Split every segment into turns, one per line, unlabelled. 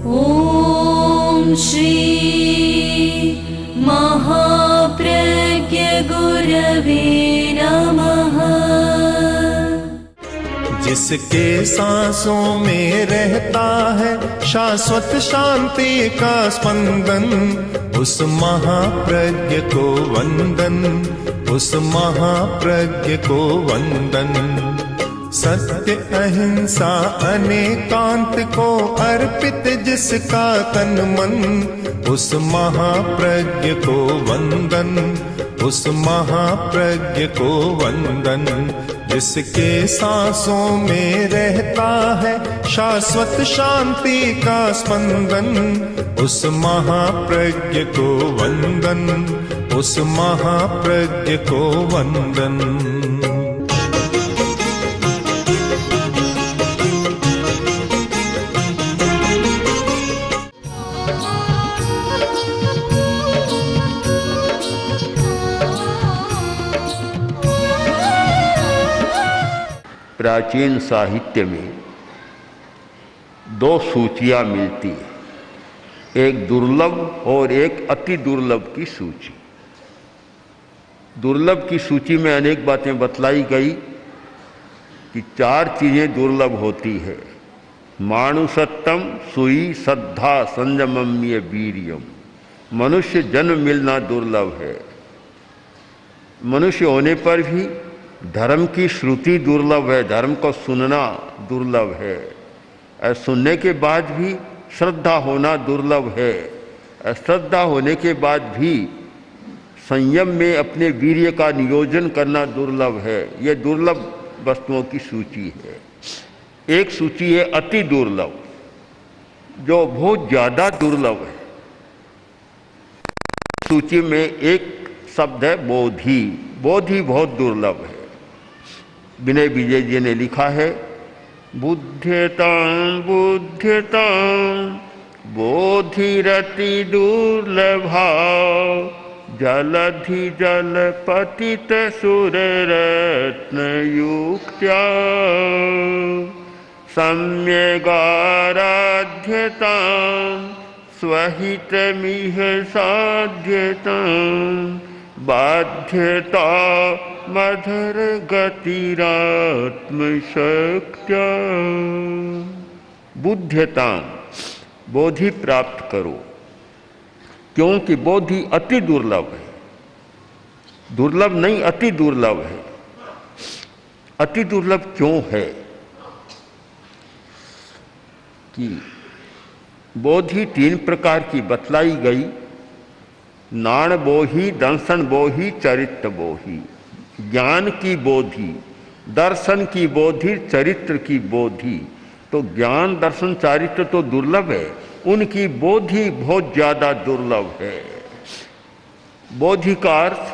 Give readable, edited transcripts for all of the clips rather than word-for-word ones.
ॐ श्री महाप्रज्ञ गुरवे नमः।
जिसके सांसों में रहता है शाश्वत शांति का स्पंदन, उस महाप्रज्ञ को वंदन, उस महाप्रज्ञ को वंदन। सत्य अहिंसा अनेकांत को अर्पित जिसका तन मन, उस महाप्रज्ञ को वंदन, उस महाप्रज्ञ को वंदन। जिसके सांसों में रहता है शाश्वत शांति का स्पंदन, उस महाप्रज्ञ को वंदन, उस महाप्रज्ञ को वंदन।
प्राचीन साहित्य में दो सूचियाँ मिलती हैं, एक दुर्लभ और एक अति दुर्लभ की सूची। दुर्लभ की सूची में अनेक बातें बतलाई गई कि 4 चीज़ें दुर्लभ होती है। मानुषत्तम सुई श्रद्धा संयमम्य वीर्यम। मनुष्य जन्म मिलना दुर्लभ है। मनुष्य होने पर भी धर्म की श्रुति दुर्लभ है, धर्म को सुनना दुर्लभ है। और सुनने के बाद भी श्रद्धा होना दुर्लभ है। और श्रद्धा होने के बाद भी संयम में अपने वीर्य का नियोजन करना दुर्लभ है। ये दुर्लभ वस्तुओं की सूची है। एक सूची है अति दुर्लभ, जो बहुत ज़्यादा दुर्लभ है। सूची में एक शब्द है बोधि। बोधि बहुत दुर्लभ है। विनय विजय जी ने लिखा है, बुद्ध्यतां बुद्ध्यतां बोधिरति दुर्लभा, जलधि जल पतित सुर रत्न युक्त्या, सम्यगाराध्यतां स्वहितमिह साध्यतां, बाध्यता मधुर गतिरात्म शक्त्या। बुद्ध्यता बोधि प्राप्त करो, क्योंकि बोधि अति दुर्लभ है। दुर्लभ नहीं, अति दुर्लभ है। अति दुर्लभ क्यों है कि बोधि 3 प्रकार की बतलाई गई। नाण बोही, दर्शन बोही, चरित्र बोही। ज्ञान की बोधि, दर्शन की बोधि, चरित्र की बोधि। तो ज्ञान दर्शन चरित्र तो दुर्लभ है, उनकी बोधि बहुत ज़्यादा दुर्लभ है। बोधि का अर्थ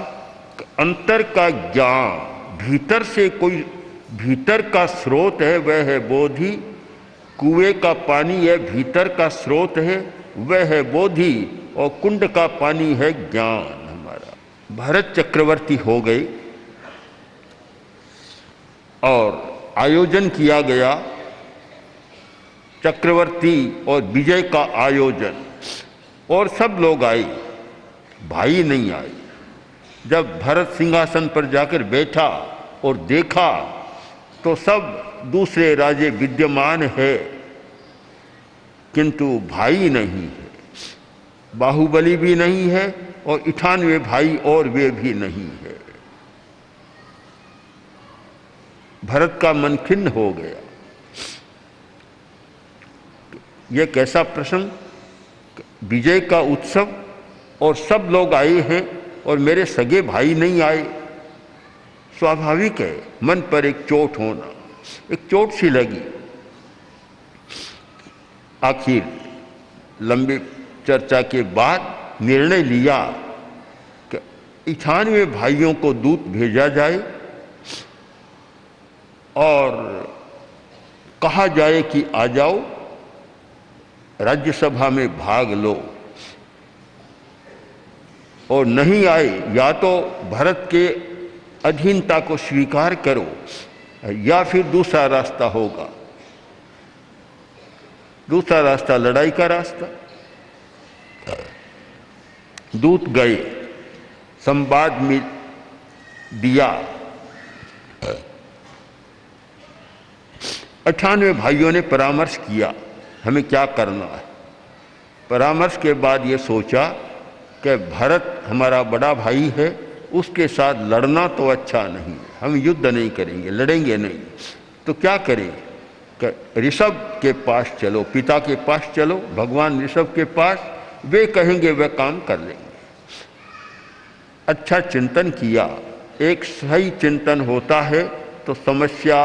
अंतर का ज्ञान, भीतर से कोई भीतर का स्रोत है, वह है बोधि। कुएं का पानी है, भीतर का स्रोत है, वह है बोधि। और कुंड का पानी है ज्ञान हमारा। भरत चक्रवर्ती हो गए और आयोजन किया गया, चक्रवर्ती और विजय का आयोजन, और सब लोग आए, भाई नहीं आए। जब भरत सिंहासन पर जाकर बैठा और देखा तो सब दूसरे राजे विद्यमान है, किंतु भाई नहीं है। बाहुबली भी नहीं है और 98 भाई और वे भी नहीं है। भरत का मन खिन्न हो गया। यह कैसा प्रसंग, विजय का उत्सव और सब लोग आए हैं और मेरे सगे भाई नहीं आए। स्वाभाविक है मन पर एक चोट होना, एक चोट सी लगी। आखिर लंबी चर्चा के बाद निर्णय लिया कि 98 भाइयों को दूत भेजा जाए और कहा जाए कि आ जाओ, राज्यसभा में भाग लो। और नहीं आए या तो भरत के अधीनता को स्वीकार करो या फिर दूसरा रास्ता होगा। दूसरा रास्ता लड़ाई का रास्ता। दूत गए, संवाद में दिया। 98 भाइयों ने परामर्श किया हमें क्या करना है। परामर्श के बाद ये सोचा कि भरत हमारा बड़ा भाई है, उसके साथ लड़ना तो अच्छा नहीं, हम युद्ध नहीं करेंगे, लड़ेंगे नहीं। तो क्या करें कि ऋषभ के पास चलो, पिता के पास चलो, भगवान ऋषभ के पास, वे कहेंगे वह काम कर लेंगे। अच्छा चिंतन किया। एक सही चिंतन होता है तो समस्या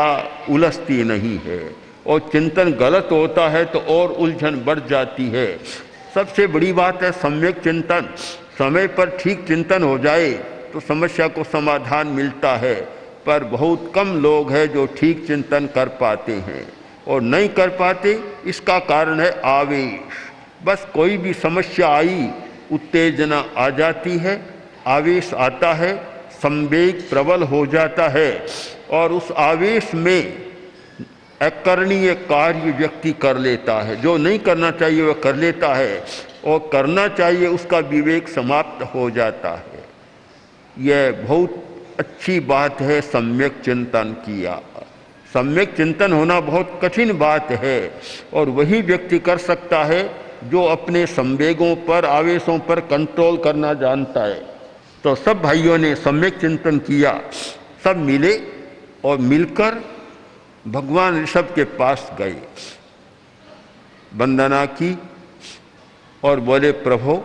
उलझती नहीं है, और चिंतन गलत होता है तो और उलझन बढ़ जाती है। सबसे बड़ी बात है सम्यक चिंतन। समय पर ठीक चिंतन हो जाए तो समस्या को समाधान मिलता है, पर बहुत कम लोग हैं जो ठीक चिंतन कर पाते हैं, और नहीं कर पाते इसका कारण है आवेश। बस कोई भी समस्या आई, उत्तेजना आ जाती है, आवेश आता है, संवेग प्रबल हो जाता है, और उस आवेश में अकरणीय कार्य व्यक्ति कर लेता है। जो नहीं करना चाहिए वह कर लेता है, और करना चाहिए उसका विवेक समाप्त हो जाता है। यह बहुत अच्छी बात है सम्यक चिंतन किया। सम्यक चिंतन होना बहुत कठिन बात है, और वही व्यक्ति कर सकता है जो अपने संवेगों पर, आवेशों पर कंट्रोल करना जानता है। तो सब भाइयों ने सम्यक चिंतन किया, सब मिले और मिलकर भगवान ऋषभ के पास गए, वंदना की और बोले प्रभु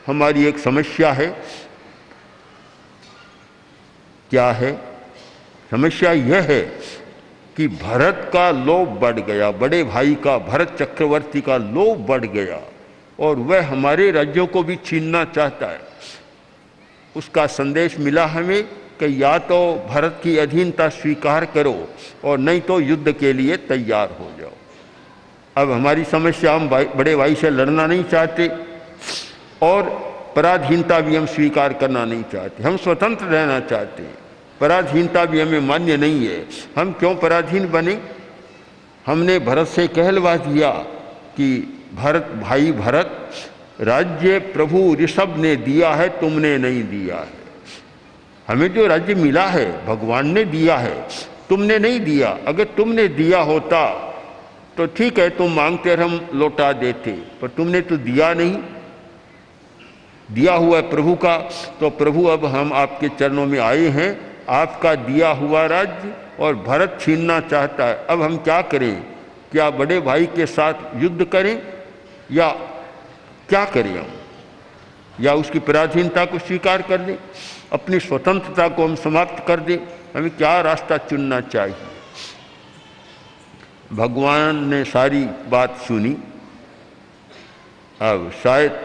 हमारी एक समस्या है। क्या है? समस्या यह है कि भरत का लोभ बढ़ गया, बड़े भाई का, भरत चक्रवर्ती का लोभ बढ़ गया, और वह हमारे राज्यों को भी छीनना चाहता है। उसका संदेश मिला हमें कि या तो भरत की अधीनता स्वीकार करो और नहीं तो युद्ध के लिए तैयार हो जाओ। अब हमारी समस्या, हम बड़े भाई से लड़ना नहीं चाहते और पराधीनता भी हम स्वीकार करना नहीं चाहते। हम स्वतंत्र रहना चाहते हैं, पराधीनता भी हमें मान्य नहीं है। हम क्यों पराधीन बने? हमने भरत से कहलवा दिया कि भरत भाई भरत, राज्य प्रभु ऋषभ ने दिया है, तुमने नहीं दिया है। हमें जो राज्य मिला है भगवान ने दिया है, तुमने नहीं दिया। अगर तुमने दिया होता तो ठीक है, तुम मांगते हम लौटा देते, पर तुमने तो दिया नहीं। दिया हुआ है प्रभु का, तो प्रभु अब हम आपके चरणों में आए हैं, आपका दिया हुआ राज्य, और भरत छीनना चाहता है। अब हम क्या करें? क्या बड़े भाई के साथ युद्ध करें या क्या करें हम? या उसकी पराधीनता को स्वीकार कर दें, अपनी स्वतंत्रता को हम समाप्त कर दें? हमें क्या रास्ता चुनना चाहिए? भगवान ने सारी बात सुनी। अब शायद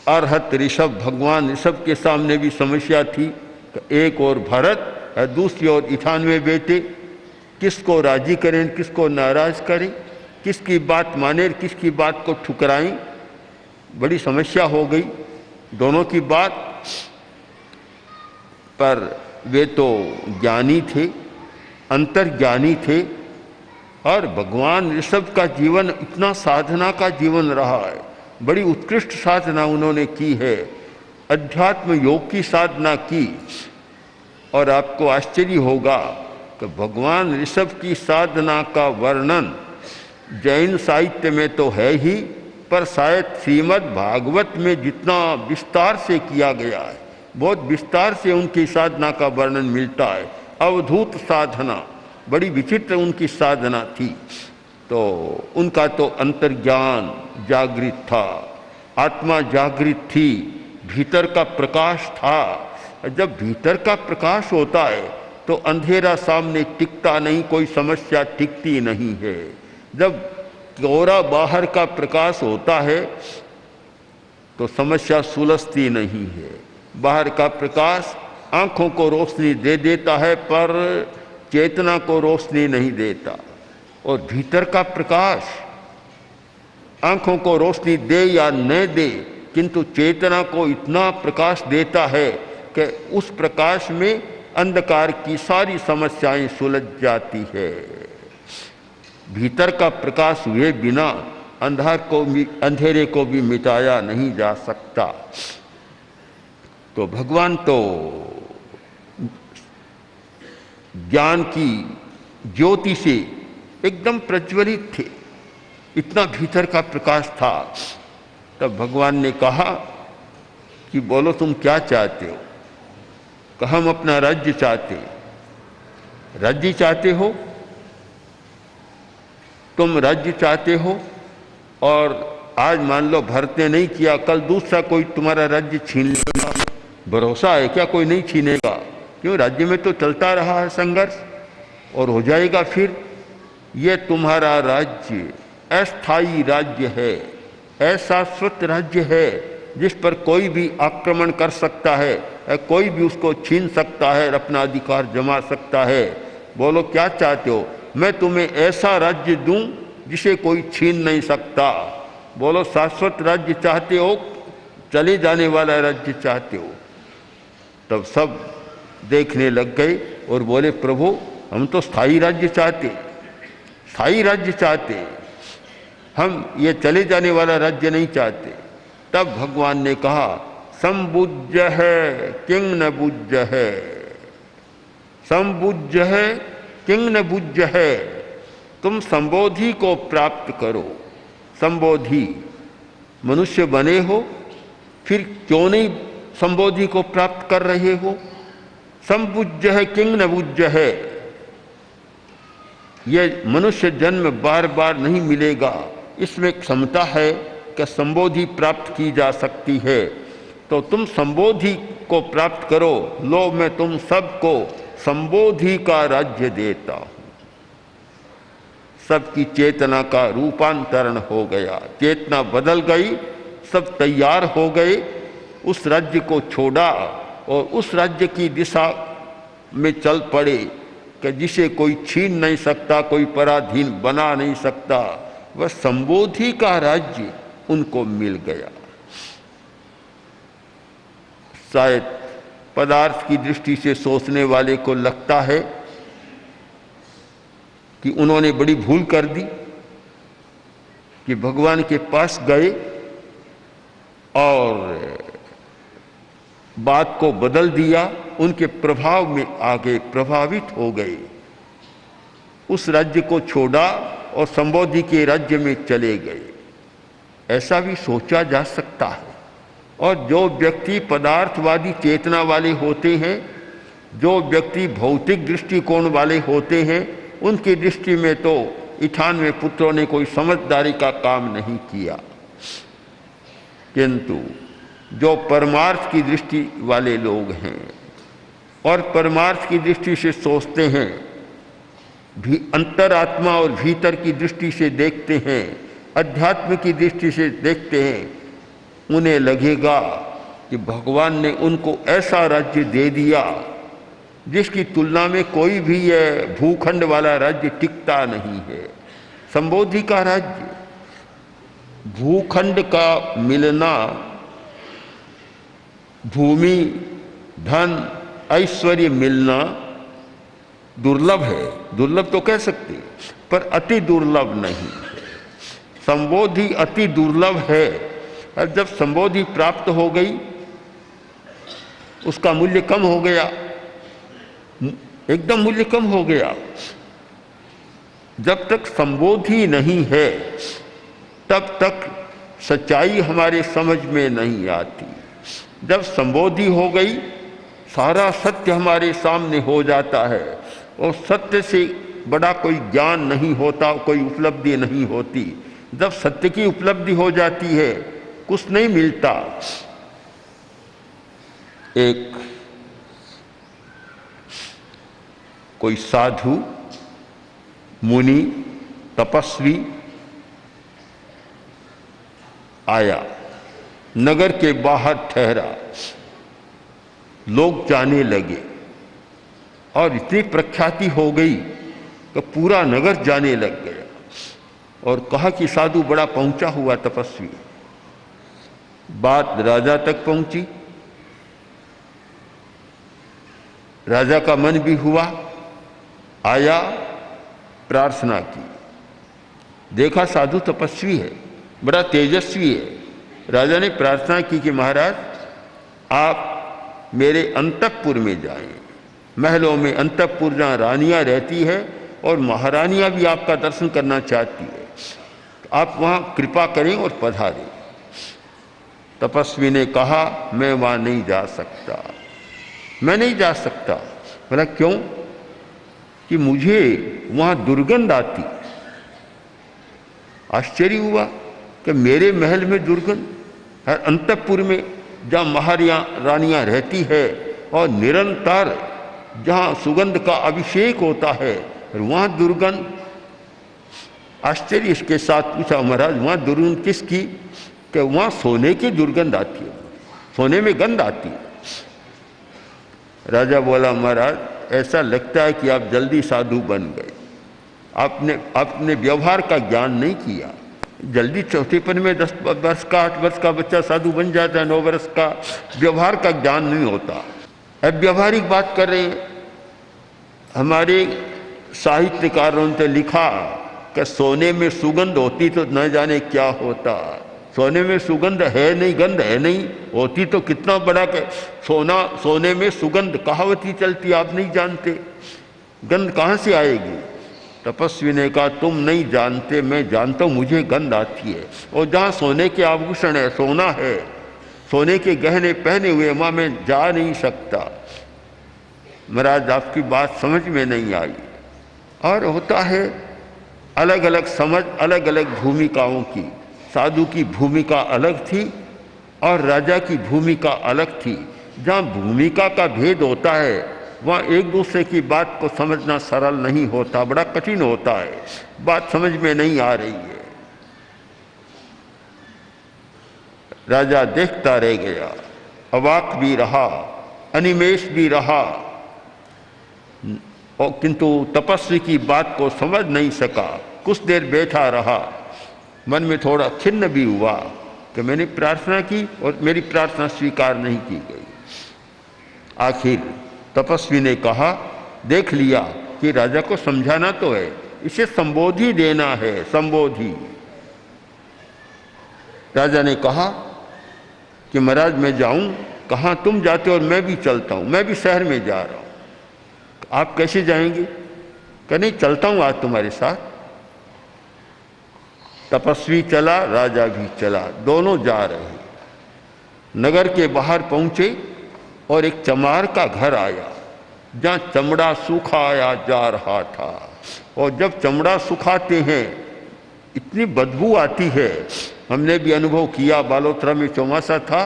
अरहत ऋषभ, भगवान ऋषभ के सामने भी समस्या थी। एक और भरत है, दूसरी ओर 98 बेटे, किसको राजी करें, किसको नाराज करें, किसकी बात माने, किसकी बात को ठुकराएं? बड़ी समस्या हो गई दोनों की बात। पर वे तो ज्ञानी थे, अंतर्ज्ञानी थे, और भगवान ऋषभ का जीवन इतना साधना का जीवन रहा है, बड़ी उत्कृष्ट साधना उन्होंने की है, अध्यात्म योग की साधना की। और आपको आश्चर्य होगा कि भगवान ऋषभ की साधना का वर्णन जैन साहित्य में तो है ही, पर शायद श्रीमद् भागवत में जितना विस्तार से किया गया है, बहुत विस्तार से उनकी साधना का वर्णन मिलता है। अवधूत साधना, बड़ी विचित्र उनकी साधना थी। तो उनका तो अंतर्ज्ञान जागृत था, आत्मा जागृत थी, भीतर का प्रकाश था। जब भीतर का प्रकाश होता है तो अंधेरा सामने टिकता नहीं, कोई समस्या टिकती नहीं है। जब कोहरा बाहर का प्रकाश होता है तो समस्या सुलझती नहीं है। बाहर का प्रकाश आँखों को रोशनी दे देता है, पर चेतना को रोशनी नहीं देता। और भीतर का प्रकाश आँखों को रोशनी दे या न दे, किंतु चेतना को इतना प्रकाश देता है कि उस प्रकाश में अंधकार की सारी समस्याएं सुलझ जाती है। भीतर का प्रकाश हुए बिना अंधेरे को भी मिटाया नहीं जा सकता। तो भगवान तो ज्ञान की ज्योति से एकदम प्रज्वलित थे, इतना भीतर का प्रकाश था। तब भगवान ने कहा कि बोलो तुम क्या चाहते हो? कहा हम अपना राज्य चाहते हैं। राज्य चाहते हो? तुम राज्य चाहते हो और आज मान लो भरत ने नहीं किया, कल दूसरा कोई तुम्हारा राज्य छीन लेगा, भरोसा है क्या कोई नहीं छीनेगा? क्यों? राज्य में तो चलता रहा है संघर्ष और हो जाएगा। फिर ये तुम्हारा राज्य अस्थायी राज्य है, अशाश्वत राज्य है, जिस पर कोई भी आक्रमण कर सकता है, कोई भी उसको छीन सकता है और अपना अधिकार जमा सकता है। बोलो क्या चाहते हो? मैं तुम्हें ऐसा राज्य दूं जिसे कोई छीन नहीं सकता। बोलो शाश्वत राज्य चाहते हो, चले जाने वाला राज्य चाहते हो? तब सब देखने लग गए और बोले प्रभु हम तो स्थायी राज्य चाहते, स्थायी राज्य चाहते, हम ये चले जाने वाला राज्य नहीं चाहते। तब भगवान ने कहा संबुज्य है किंग न बुज्य है, संबुज्य है किंग न बुज्य है। तुम संबोधि को प्राप्त करो। संबोधि मनुष्य बने हो, फिर क्यों नहीं संबोधि को प्राप्त कर रहे हो? संबुज्य है किंग न बुज्य है। यह मनुष्य जन्म बार बार नहीं मिलेगा, इसमें क्षमता है कि संबोधि प्राप्त की जा सकती है। तो तुम संबोधि को प्राप्त करो। लो मैं तुम सबको संबोधि का राज्य देता हूं। सबकी चेतना का रूपांतरण हो गया, चेतना बदल गई, सब तैयार हो गए, उस राज्य को छोड़ा और उस राज्य की दिशा में चल पड़े कि जिसे कोई छीन नहीं सकता, कोई पराधीन बना नहीं सकता। वह संबोधि का राज्य उनको मिल गया। शायद पदार्थ की दृष्टि से सोचने वाले को लगता है कि उन्होंने बड़ी भूल कर दी कि भगवान के पास गए और बात को बदल दिया, उनके प्रभाव में आगे प्रभावित हो गए, उस राज्य को छोड़ा और संबोधि के राज्य में चले गए। ऐसा भी सोचा जा सकता है। और जो व्यक्ति पदार्थवादी चेतना वाले होते हैं, जो व्यक्ति भौतिक दृष्टिकोण वाले होते हैं, उनकी दृष्टि में तो 98 पुत्रों ने कोई समझदारी का काम नहीं किया। किंतु जो परमार्थ की दृष्टि वाले लोग हैं और परमार्थ की दृष्टि से सोचते हैं, भी अंतरात्मा और भीतर की दृष्टि से देखते हैं, अध्यात्म की दृष्टि से देखते हैं, उन्हें लगेगा कि भगवान ने उनको ऐसा राज्य दे दिया जिसकी तुलना में कोई भी यह भूखंड वाला राज्य टिकता नहीं है। संबोधि का राज्य, भूखंड का मिलना, भूमि, धन, ऐश्वर्य मिलना दुर्लभ है। दुर्लभ तो कह सकते, पर अति दुर्लभ नहीं। संबोधि अति दुर्लभ है। और जब संबोधि प्राप्त हो गई, उसका मूल्य कम हो गया, एकदम मूल्य कम हो गया। जब तक संबोधि नहीं है, तब तक सच्चाई हमारे समझ में नहीं आती। जब संबोधि हो गई, सारा सत्य हमारे सामने हो जाता है और सत्य से बड़ा कोई ज्ञान नहीं होता, कोई उपलब्धि नहीं होती। जब सत्य की उपलब्धि हो जाती है, कुछ नहीं मिलता। एक कोई साधु, मुनि, तपस्वी आया, नगर के बाहर ठहरा, लोग जाने लगे और इतनी प्रख्याति हो गई कि पूरा नगर जाने लग गया और कहा कि साधु बड़ा पहुंचा हुआ तपस्वी। बात राजा तक पहुंची, राजा का मन भी हुआ, आया, प्रार्थना की, देखा साधु तपस्वी है, बड़ा तेजस्वी है। राजा ने प्रार्थना की कि महाराज आप मेरे अंतःपुर में जाएं, महलों में अंतःपुर जहाँ रानियाँ रहती है और महारानियाँ भी आपका दर्शन करना चाहती है, आप वहाँ कृपा करें और पधारें। तपस्वी ने कहा मैं वहाँ नहीं जा सकता, मैं नहीं जा सकता। बोला क्यों? कि मुझे वहाँ दुर्गंध आती। आश्चर्य हुआ कि मेरे महल में दुर्गंध, हर अंतःपुर में जहाँ महारानियाँ रहती है और निरंतर जहाँ सुगंध का अभिषेक होता है, वहाँ दुर्गंध। आश्चर्य इसके साथ पूछा महाराज वहाँ दुर्गंध किसकी? कि वहाँ सोने की दुर्गंध आती है, सोने में गंध आती है। राजा बोला महाराज ऐसा लगता है कि आप जल्दी साधु बन गए, आपने व्यवहार का ज्ञान नहीं किया। जल्दी चौथेपन में 10 वर्ष का 8 वर्ष का बच्चा साधु बन जाता है, 9 वर्ष का। व्यवहार का ज्ञान नहीं होता। अब व्यवहारिक बात कर रहे हैं। हमारे साहित्यकारों ने लिखा कि सोने में सुगंध होती तो न जाने क्या होता। सोने में सुगंध है नहीं, गंध है नहीं, होती तो कितना बड़ा सोने में सुगंध कहावत ही चलती, आप नहीं जानते। गंध कहाँ से आएगी? तपस्वी ने कहा तुम नहीं जानते, मैं जानता हूँ, मुझे गंध आती है। और जहाँ सोने के आभूषण है, सोना है, सोने के गहने पहने हुए, वहाँ मैं जा नहीं सकता। महाराज आपकी बात समझ में नहीं आई। और होता है अलग अलग समझ, अलग अलग भूमिकाओं की। साधु की भूमिका अलग थी और राजा की भूमिका अलग थी। जहाँ भूमिका का भेद होता है वहाँ एक दूसरे की बात को समझना सरल नहीं होता, बड़ा कठिन होता है, बात समझ में नहीं आ रही है। राजा देखता रह गया, अवाक भी रहा, अनिमेष भी रहा, और किंतु तपस्वी की बात को समझ नहीं सका। कुछ देर बैठा रहा, मन में थोड़ा खिन्न भी हुआ कि मैंने प्रार्थना की और मेरी प्रार्थना स्वीकार नहीं की गई। आखिर तपस्वी ने कहा देख लिया कि राजा को समझाना तो है, इसे संबोधि देना है, संबोधि। राजा ने कहा कि महाराज मैं जाऊं। कहाँ? तुम जाते और मैं भी चलता हूं, मैं भी शहर में जा रहा हूं। आप कैसे जाएंगे? कि नहीं चलता हूं आज तुम्हारे साथ। तपस्वी चला, राजा भी चला, दोनों जा रहे। नगर के बाहर पहुंचे और एक चमार का घर आया जहाँ चमड़ा सुखाया जा रहा था। और जब चमड़ा सुखाते हैं इतनी बदबू आती है। हमने भी अनुभव किया, बालोतरा में चौमासा था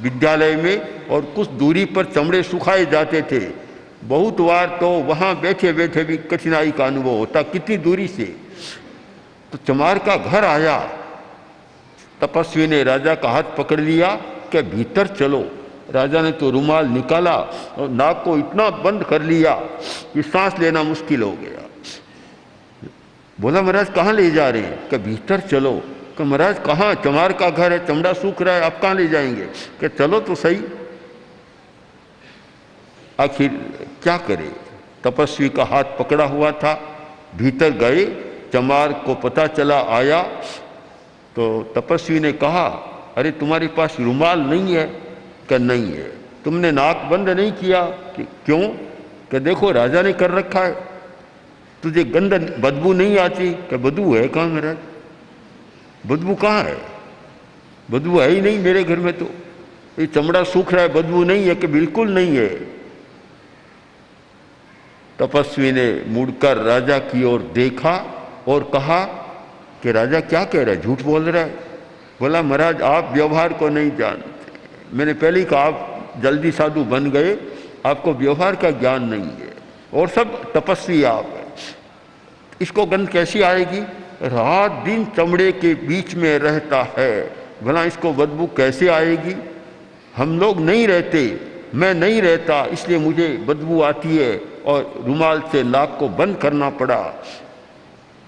विद्यालय में, और कुछ दूरी पर चमड़े सुखाए जाते थे। बहुत बार तो वहाँ बैठे बैठे भी कठिनाई का अनुभव होता, कितनी दूरी से। तो चमार का घर आया, तपस्वी ने राजा का हाथ पकड़ लिया कि भीतर चलो। राजा ने तो रुमाल निकाला और नाक को इतना बंद कर लिया कि सांस लेना मुश्किल हो गया। बोला महाराज कहाँ ले जा रहे हैं? कि भीतर चलो। कि महाराज कहाँ? चमार का घर है, चमड़ा सूख रहा है, आप कहाँ ले जाएंगे? कि चलो तो सही। आखिर क्या करे? तपस्वी का हाथ पकड़ा हुआ था, भीतर गए। चमार को पता चला, आया तो तपस्वी ने कहा अरे तुम्हारे पास रुमाल नहीं है? कि नहीं है। तुमने नाक बंद नहीं किया? कि क्यों? कि देखो राजा ने कर रखा है, तुझे गंध बदबू नहीं आती? कि बदबू है कहाँ महाराज? बदबू कहाँ है? बदबू है ही नहीं मेरे घर में, तो ये चमड़ा सूख रहा है, बदबू नहीं है? कि बिल्कुल नहीं है। तपस्वी ने मुड़कर राजा की ओर देखा और कहा कि राजा क्या कह रहा है, झूठ बोल रहा है। बोला महाराज आप व्यवहार को नहीं जानते, मैंने पहले ही कहा आप जल्दी साधु बन गए, आपको व्यवहार का ज्ञान नहीं है, और सब तपस्वी आप है। इसको गंध कैसी आएगी? रात दिन चमड़े के बीच में रहता है, भला इसको बदबू कैसे आएगी? हम लोग नहीं रहते, मैं नहीं रहता, इसलिए मुझे बदबू आती है और रुमाल से नाक को बंद करना पड़ा।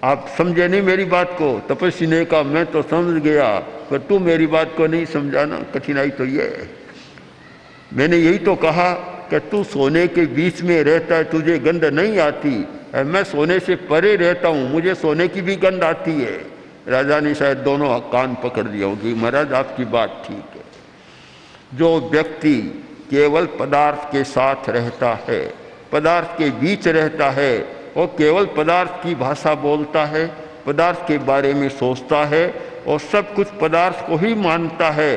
आप समझे नहीं मेरी बात को? तपस्वी ने कहा मैं तो समझ गया, पर तू मेरी बात को नहीं समझाना, कठिनाई तो ये है। मैंने यही तो कहा कि तू सोने के बीच में रहता है, तुझे गंध नहीं आती, मैं सोने से परे रहता हूँ, मुझे सोने की भी गंध आती है। राजा ने शायद दोनों कान पकड़ लिया होगी, महाराज आपकी बात ठीक है। जो व्यक्ति केवल पदार्थ के साथ रहता है, पदार्थ के बीच रहता है और केवल पदार्थ की भाषा बोलता है, पदार्थ के बारे में सोचता है और सब कुछ पदार्थ को ही मानता है,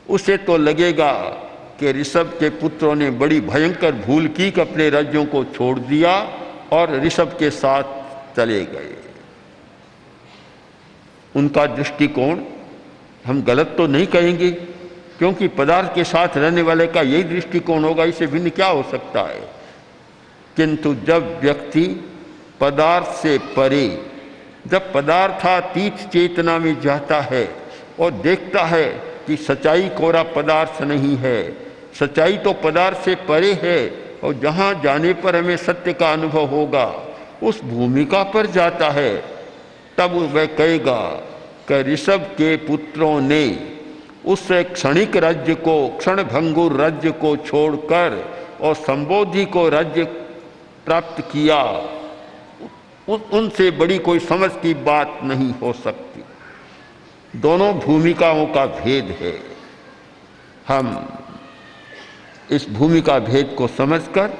उसे तो लगेगा कि ऋषभ के पुत्रों ने बड़ी भयंकर भूल की कि अपने राज्यों को छोड़ दिया और ऋषभ के साथ चले गए। उनका दृष्टिकोण हम गलत तो नहीं कहेंगे, क्योंकि पदार्थ के साथ रहने वाले का यही दृष्टिकोण होगा, इससे भिन्न क्या हो सकता है। किंतु जब व्यक्ति पदार्थ से परे, जब पदार्थातीत चेतना में जाता है और देखता है कि सच्चाई कोरा पदार्थ नहीं है, सच्चाई तो पदार्थ से परे है और जहाँ जाने पर हमें सत्य का अनुभव होगा, उस भूमिका पर जाता है, तब वह कहेगा कि ऋषभ के पुत्रों ने उस क्षणिक राज्य को, क्षणभंगुर राज्य को छोड़कर और संबोधि को राज्य प्राप्त किया, उनसे बड़ी कोई समझ की बात नहीं हो सकती। दोनों भूमिकाओं का भेद है। हम इस भूमिका भेद को समझकर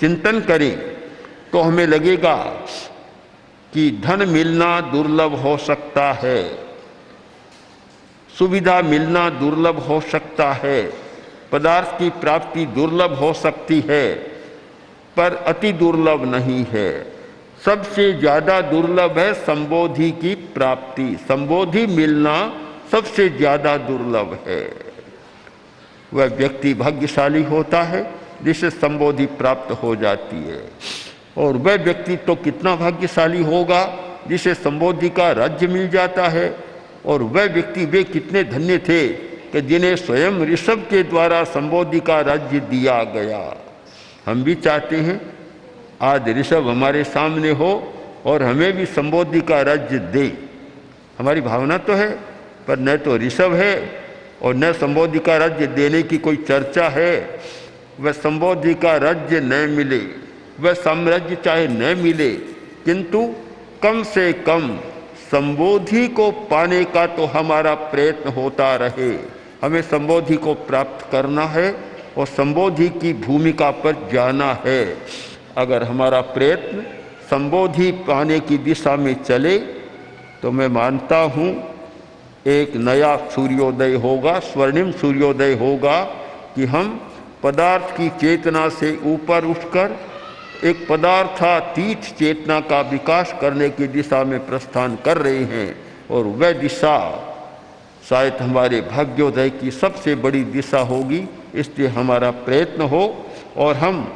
चिंतन करें तो हमें लगेगा कि धन मिलना दुर्लभ हो सकता है, सुविधा मिलना दुर्लभ हो सकता है, पदार्थ की प्राप्ति दुर्लभ हो सकती है, पर अति दुर्लभ नहीं है। सबसे ज़्यादा दुर्लभ है संबोधि की प्राप्ति, संबोधि मिलना सबसे ज़्यादा दुर्लभ है। वह व्यक्ति भाग्यशाली होता है जिसे संबोधि प्राप्त हो जाती है, और वह व्यक्ति तो कितना भाग्यशाली होगा जिसे संबोधि का राज्य मिल जाता है। और वह व्यक्ति, वे कितने धन्य थे कि जिन्हें स्वयं ऋषभ के द्वारा संबोधि का राज्य दिया गया। हम भी चाहते हैं आज ऋषभ हमारे सामने हो और हमें भी संबोधि का राज्य दे। हमारी भावना तो है, पर न तो ऋषभ है और न संबोधि का राज्य देने की कोई चर्चा है। वह संबोधि का राज्य न मिले, वह साम्राज्य चाहे न मिले, किंतु कम से कम संबोधि को पाने का तो हमारा प्रयत्न होता रहे। हमें संबोधि को प्राप्त करना है और संबोधि की भूमिका पर जाना है। अगर हमारा प्रयत्न संबोधि पाने की दिशा में चले तो मैं मानता हूँ एक नया सूर्योदय होगा, स्वर्णिम सूर्योदय होगा कि हम पदार्थ की चेतना से ऊपर उठकर एक पदार्थातीत चेतना का विकास करने की दिशा में प्रस्थान कर रहे हैं। और वह दिशा शायद हमारे भाग्योदय की सबसे बड़ी दिशा होगी। इसलिए हमारा प्रयत्न हो और हम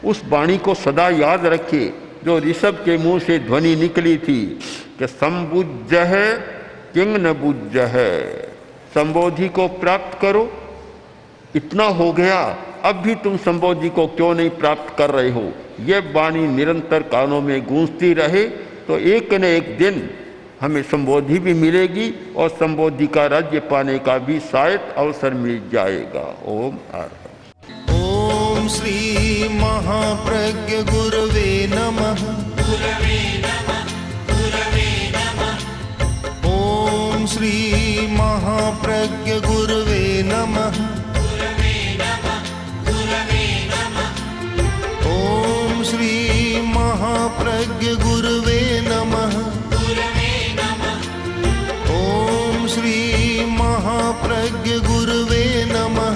उस वाणी को सदा याद रखें जो ऋषभ के मुंह से ध्वनि निकली थी कि संबुज्ज है किंग न बुज्ज है, संबोधि को प्राप्त करो। इतना हो गया, अब भी तुम संबोधि को क्यों नहीं प्राप्त कर रहे हो। यह वाणी निरंतर कानों में गूंजती रहे तो एक न एक दिन हमें संबोधि भी मिलेगी और संबोधि का राज्य पाने का भी शायद अवसर मिल जाएगा। ओम आर।
ओम श्री महाप्रज्ञ गुरवे नमः। ओम श्री महाप्रज्ञ गुरवे नमः। ओम श्री महाप्रज्ञ गुरवे नमः। ओम श्री महाप्रज्ञ गुरवे नमः।